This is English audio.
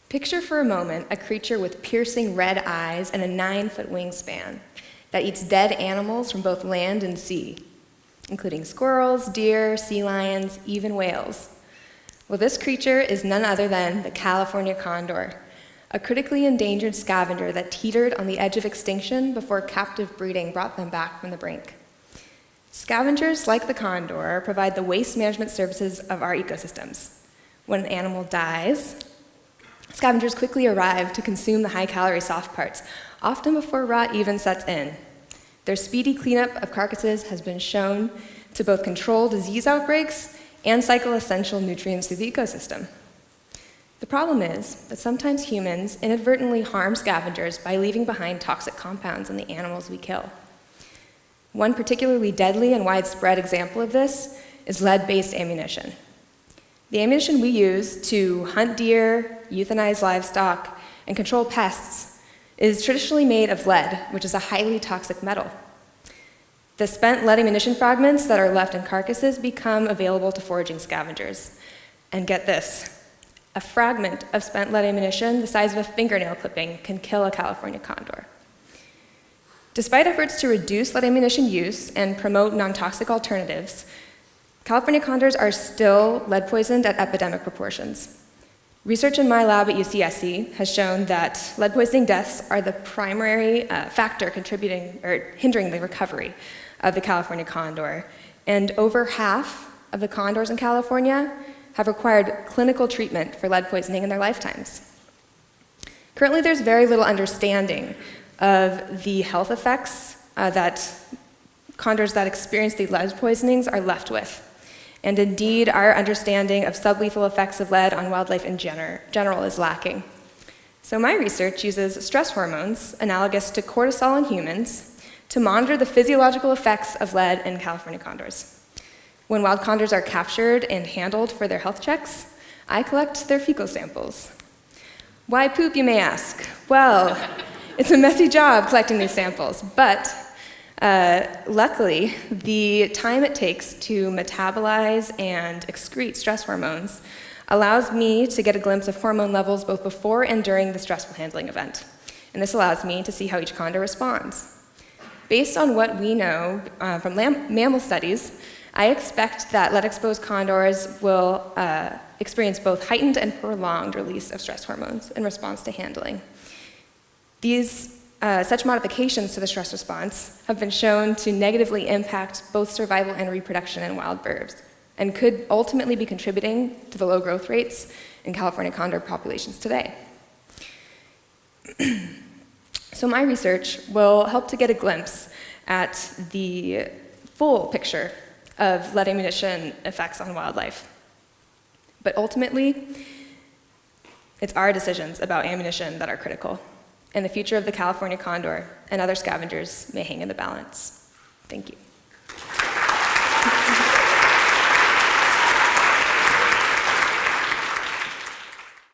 Picture for a moment a creature with piercing red eyes and a 9-foot wingspan that eats dead animals from both land and sea, including squirrels, deer, sea lions, even whales. Well, this creature is none other than the California condor, a critically endangered scavenger that teetered on the edge of extinction before captive breeding brought them back from the brink. Scavengers, like the condor, provide the waste management services of our ecosystems. When an animal dies, scavengers quickly arrive to consume the high-calorie soft parts, often before rot even sets in. Their speedy cleanup of carcasses has been shown to both control disease outbreaks and cycle essential nutrients through the ecosystem. The problem is that sometimes humans inadvertently harm scavengers by leaving behind toxic compounds in the animals we kill. One particularly deadly and widespread example of this is lead-based ammunition. The ammunition we use to hunt deer, euthanize livestock, and control pests is traditionally made of lead, which is a highly toxic metal. The spent lead ammunition fragments that are left in carcasses become available to foraging scavengers. And get this, a fragment of spent lead ammunition the size of a fingernail clipping can kill a California condor. Despite efforts to reduce lead ammunition use and promote non-toxic alternatives, California condors are still lead poisoned at epidemic proportions. Research in my lab at UCSC has shown that lead poisoning deaths are the primary factor contributing or hindering the recovery of the California condor. And over half of the condors in California have required clinical treatment for lead poisoning in their lifetimes. Currently, there's very little understanding of the health effects that condors that experience the lead poisonings are left with. And indeed, our understanding of sublethal effects of lead on wildlife in general is lacking. So my research uses stress hormones, analogous to cortisol in humans, to monitor the physiological effects of lead in California condors. When wild condors are captured and handled for their health checks, I collect their fecal samples. Why poop, you may ask? Well, it's a messy job collecting these samples, but luckily, the time it takes to metabolize and excrete stress hormones allows me to get a glimpse of hormone levels both before and during the stressful handling event. And this allows me to see how each condor responds. Based on what we know from mammal studies, I expect that lead-exposed condors will experience both heightened and prolonged release of stress hormones in response to handling. Such modifications to the stress response have been shown to negatively impact both survival and reproduction in wild birds, and could ultimately be contributing to the low growth rates in California condor populations today. So my research will help to get a glimpse at the full picture of lead ammunition effects on wildlife. But ultimately, it's our decisions about ammunition that are critical, and the future of the California condor and other scavengers may hang in the balance. Thank you.